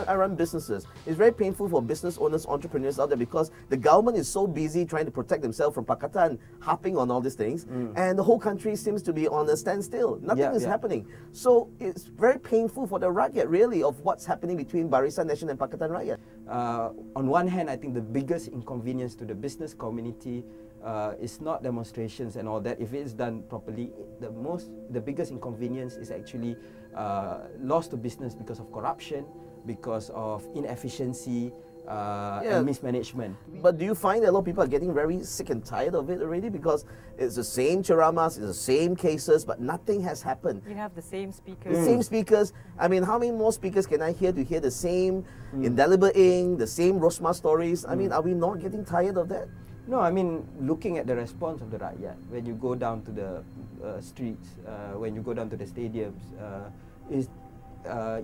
I run businesses. It's very painful for business owners, entrepreneurs out there because the government is so busy trying to protect themselves from Pakatan harping on all these things, and the whole country seems to be on a standstill. Nothing is happening. So it's very painful for the Rakyat, really, of what's happening between Barisan Nasional and Pakatan Rakyat. On one hand, I think the biggest inconvenience to the business community is not demonstrations and all that. If it is done properly, the biggest inconvenience is actually loss to business because of corruption, because of inefficiency, and mismanagement. But do you find that a lot of people are getting very sick and tired of it already? Because it's the same charamas, it's the same cases, but nothing has happened. You have the same speakers. The same speakers. I mean, how many more speakers can I hear to hear the same indelible ink, the same Rosma stories? I mean, are we not getting tired of that? No, I mean, looking at the response of the Rakyat, when you go down to the streets, when you go down to the stadiums, is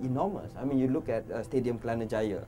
enormous. I mean, you look at Stadium Kelana Jaya.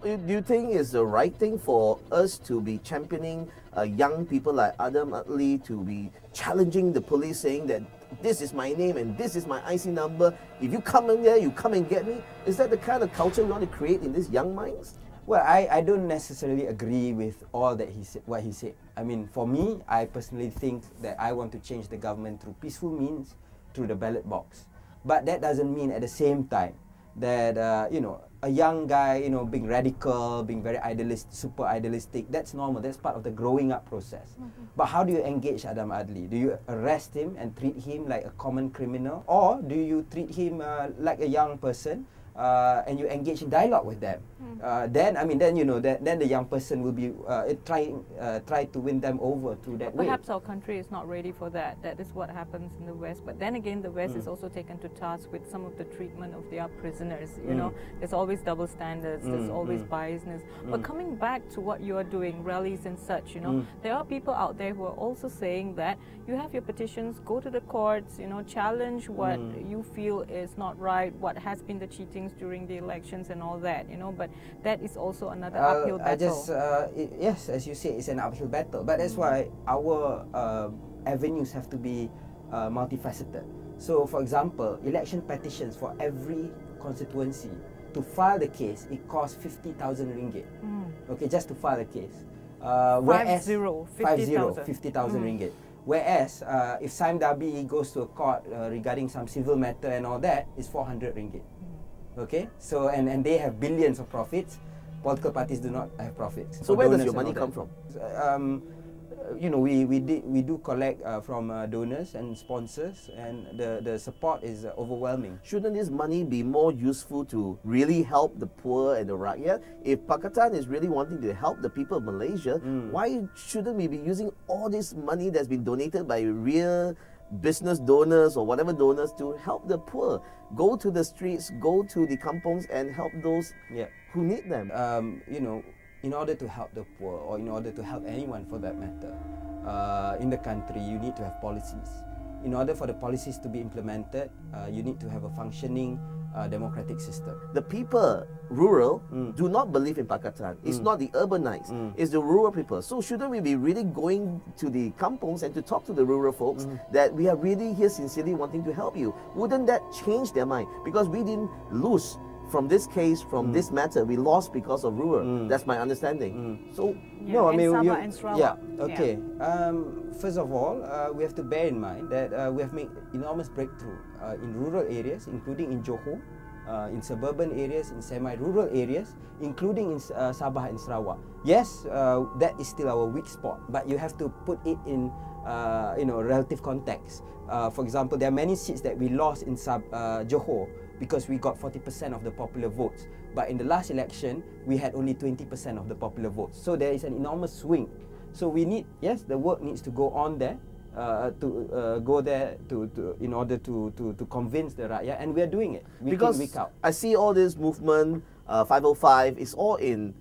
Do you think it's the right thing for us to be championing young people like Adam Atli to be challenging the police, saying that this is my name and this is my IC number, if you come in there, you come and get me? Is that the kind of culture we want to create in these young minds? Well, I don't necessarily agree with all that what he said. I mean, for me, I personally think that I want to change the government through peaceful means, through the ballot box. But that doesn't mean at the same time that, you know, a young guy, you know, being radical, being very idealist, super idealistic, that's normal. That's part of the growing up process. But how do you engage Adam Adli? Do you arrest him and treat him like a common criminal? Or do you treat him like a young person and you engage in dialogue with them? Then, I mean, then, you know, then the young person will be try to win them over through that way. Perhaps our country is not ready for that. That is what happens in the West. But then again, the West is also taken to task with some of the treatment of their prisoners. You know, there's always double standards. There's always biasness. But coming back to what you are doing, rallies and such, you know, there are people out there who are also saying that you have your petitions, go to the courts, you know, challenge what you feel is not right, what has been the cheatings during the elections and all that, you know, but that is also another uphill battle. Yes, as you say, it's an uphill battle, but that's why our avenues have to be multifaceted. So, for example, election petitions for every constituency, to file the case, it costs 50,000 ringgit. Okay, just to file a case. Whereas 50,000 ringgit. Whereas, if Saim Dabi goes to a court regarding some civil matter and all that, it's 400 ringgit. Okay, so and they have billions of profits. Political parties do not have profits. So where does your money come from? You know, we do collect from donors and sponsors, and the support is overwhelming. Shouldn't this money be more useful to really help the poor and the rakyat? If Pakatan is really wanting to help the people of Malaysia, why shouldn't we be using all this money that's been donated by real business donors or whatever donors to help the poor? Go to the streets, go to the kampongs and help those who need them. You know, in order to help the poor, or in order to help anyone for that matter, in the country, you need to have policies. In order for the policies to be implemented, you need to have a functioning democratic system. The people, rural, do not believe in Pakatan. It's not the urbanites, it's the rural people. So shouldn't we be really going to the kampongs and to talk to the rural folks that we are really here sincerely wanting to help you? Wouldn't that change their mind? Because we didn't lose from this case, from this matter, we lost because of rural. That's my understanding. So, no, I mean, Sabah and Sarawak. Okay. First of all, we have to bear in mind that we have made enormous breakthrough in rural areas, including in Johor, in suburban areas, in semi-rural areas, including in Sabah and Sarawak. Yes, that is still our weak spot, but you have to put it in you know, relative context. For example, there are many seats that we lost in Johor because we got 40% of the popular votes. But in the last election, we had only 20% of the popular votes. So there is an enormous swing. So we need, yes, the work needs to go on there, in order to convince the Rakyat, and we are doing it week in, week out. I see all this movement, 505, it's all in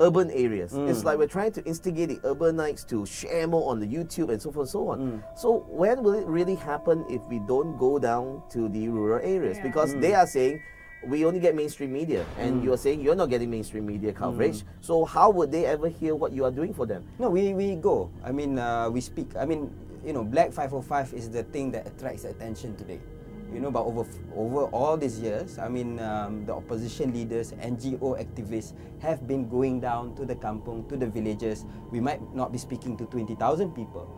urban areas. It's like we're trying to instigate the urbanites to share more on the YouTube and so forth and so on. So when will it really happen if we don't go down to the rural areas? Because they are saying, we only get mainstream media, and you are saying you're not getting mainstream media coverage. So how would they ever hear what you are doing for them? No, we go. I mean, we speak. I mean, you know, Black 505 is the thing that attracts attention today. you know, but over all these years, I mean, the opposition leaders, NGO activists have been going down to the kampung, to the villages. We might not be speaking to 20,000 people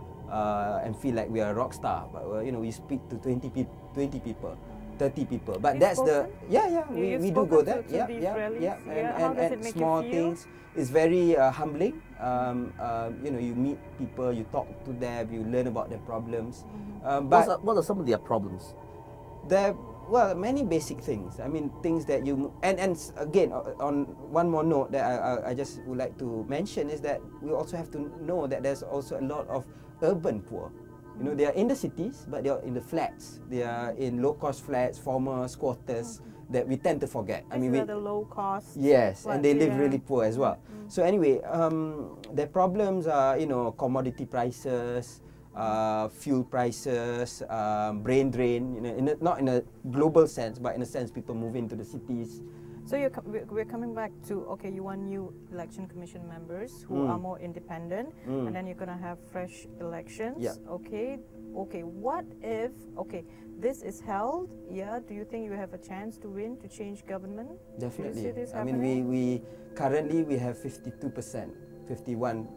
and feel like we are a rock star, but you know, we speak to 20 people. 30 people, but that's the we do go there, and small things. It's very humbling. You know, you meet people, you talk to them, you learn about their problems. But what are some of their problems? There, well, many basic things. I mean, things that you and again, on one more note that I just would like to mention is that we also have to know that there's also a lot of urban poor. You know, they are in the cities, but they are in the flats. They are in low-cost flats, former squatters that we tend to forget. I mean, the low cost. Yes, and they live really poor as well. So anyway, their problems are, you know, commodity prices, fuel prices, brain drain. You know, not in a global sense, but in a sense, people move into the cities. So we're coming back to, okay, you want new election commission members who are more independent, and then you're going to have fresh elections. Yeah. Okay, what if, this is held, do you think you have a chance to win, to change government? Definitely. Do you see this I happening? mean, we currently we have 52%, 51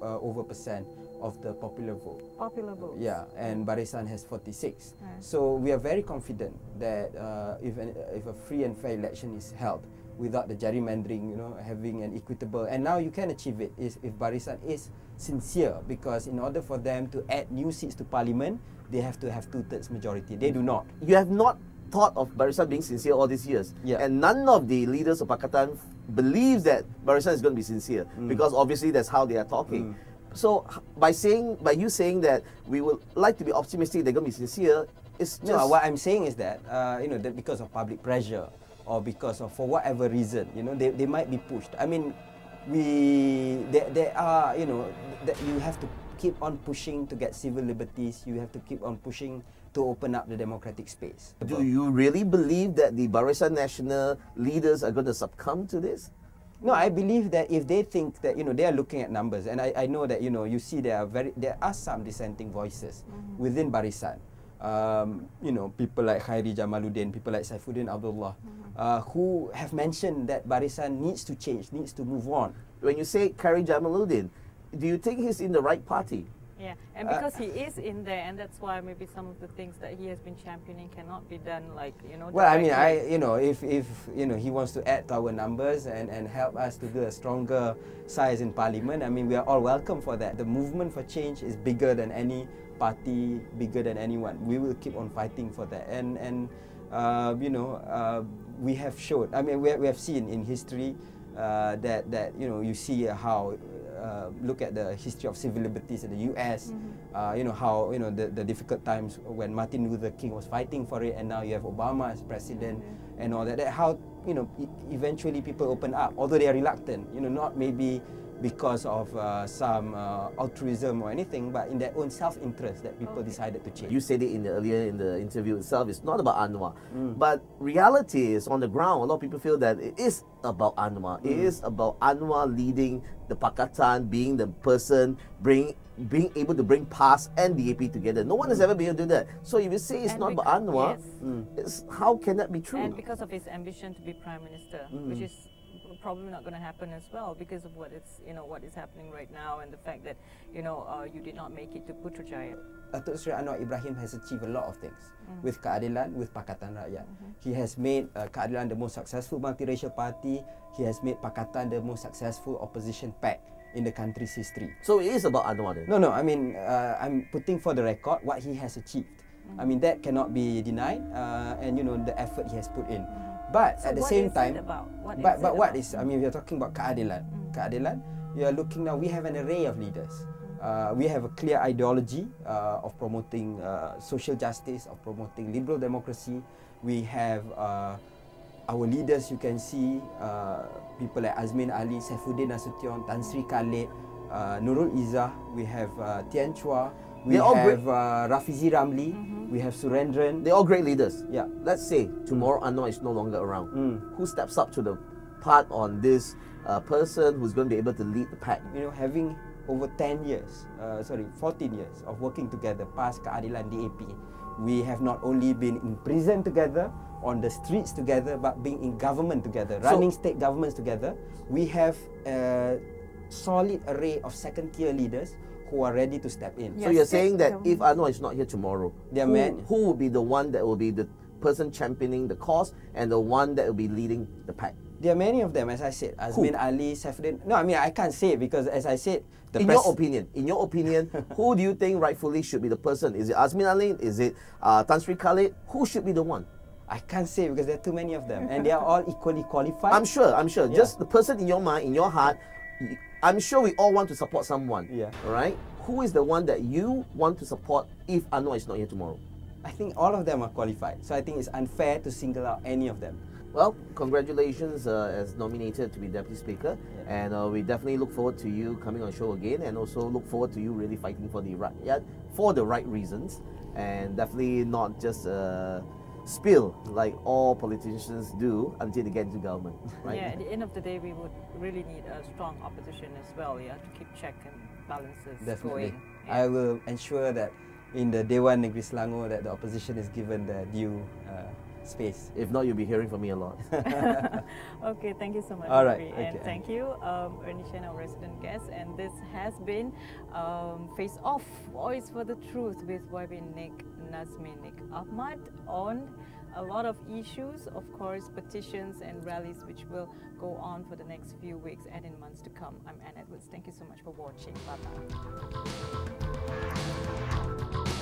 over percent of the popular vote. Popular vote. Yeah, and Barisan has 46. Yeah. So we are very confident that if a free and fair election is held without the gerrymandering, you know, having an equitable, and now you can achieve it if Barisan is sincere, because in order for them to add new seats to parliament, they have to have 2/3 majority. They do not. You have not thought of Barisan being sincere all these years, and none of the leaders of Pakatan believes that Barisan is going to be sincere, because obviously that's how they are talking. So by you saying that we would like to be optimistic they're going to be sincere, it's just... No, what I'm saying is that, you know, that because of public pressure or because of, for whatever reason, you know, they might be pushed. I mean, there are, you know, that you have to keep on pushing to get civil liberties. You have to keep on pushing to open up the democratic space. Do you really believe that the Barisan Nasional leaders are going to succumb to this? No, I believe that if they think that, you know, they are looking at numbers, and I know that, you know, you see there are some dissenting voices within Barisan. You know, people like Khairi Jamaluddin, people like Saifuddin Abdullah, who have mentioned that Barisan needs to change, needs to move on. When you say Khairi Jamaluddin, do you think he's in the right party? Yeah, and because he is in there, and that's why maybe some of the things that he has been championing cannot be done, like, you know. Well, I mean, you know, if you know, he wants to add to our numbers and help us to build a stronger size in parliament, I mean, we are all welcome for that. The movement for change is bigger than any party, bigger than anyone. We will keep on fighting for that, and you know, we have showed. I mean, we have seen in history that you know, you see how. Look at the history of civil liberties in the US, you know, how, you know, the difficult times when Martin Luther King was fighting for it, and now you have Obama as president and all that, how, you know, eventually people open up, although they are reluctant, you know, not maybe because of some altruism or anything, but in their own self-interest that people decided to change. You said it earlier in the interview itself, it's not about Anwar. But reality is, on the ground, a lot of people feel that it is about Anwar. It is about Anwar leading the Pakatan, being the person, being able to bring PAS and DAP together. No one has ever been able to do that. So if you say it's not about Anwar, how can that be true? And because of his ambition to be Prime Minister, which is probably not going to happen as well, because of what is happening right now, and the fact that, you know, you did not make it to Putrajaya. Datuk Seri Anwar Ibrahim has achieved a lot of things with Keadilan, with Pakatan Rakyat. He has made Keadilan the most successful multiracial party. He has made Pakatan the most successful opposition pact in the country's history. So it is about Anwar then? No, I mean, I'm putting for the record what he has achieved. I mean, that cannot be denied, and, you know, the effort he has put in. But So at the same time, what is, I mean, we are talking about Keadilan. Keadilan, we are looking now, we have an array of leaders. We have a clear ideology of promoting social justice, of promoting liberal democracy. We have our leaders, you can see, people like Azmin Ali, Saifuddin Nasution, Tan Sri Khalid, Nurul Izzah, we have Tian Chua, we have Rafizi Ramli, we have Surendran. They're all great leaders. Yeah. Let's say tomorrow Anwar is no longer around. Who steps up to the part on this person who's going to be able to lead the pack? You know, having over 10 years, 14 years of working together, PAS, Keadilan, DAP, we have not only been in prison together, on the streets together, but being in government together, running state governments together. We have a solid array of second-tier leaders who are ready to step in. Yes, So you're saying that government. if Anwar is not here tomorrow, who will be the one that will be the person championing the cause and the one that will be leading the pack? There are many of them, as I said. Azmin Ali, Saifuddin. No, I mean, I can't say because, as I said, In your opinion, who do you think rightfully should be the person? Is it Azmin Ali? Is it Tan Sri Khalid? Who should be the one? I can't say because there are too many of them, and they are all equally qualified. I'm sure. Yeah. Just the person in your mind, in your heart, I'm sure we all want to support someone. Yeah. All right? Who is the one that you want to support if Anwar is not here tomorrow? I think all of them are qualified, so I think it's unfair to single out any of them. Well, congratulations as nominated to be Deputy Speaker, and we definitely look forward to you coming on show again, and also look forward to you really fighting for the Rakyat for the right reasons, and definitely not just spill like all politicians do until they get into government. Right? Yeah, at the end of the day, we would really need a strong opposition as well, yeah, to keep check and balances Definitely. going. Yeah. I will ensure that in the Dewan Negeri Selangor that the opposition is given the due space. If not, you'll be hearing from me a lot. Okay, thank you so much. All right, Henry, okay. and thank you, Ernie Chen, our resident guest. And this has been Face Off, Voice for the Truth with YB Nik Nazmi, Nik Ahmad on a lot of issues, of course, petitions and rallies which will go on for the next few weeks and in months to come. I'm Anne Edwards. Thank you so much for watching. Bye-bye.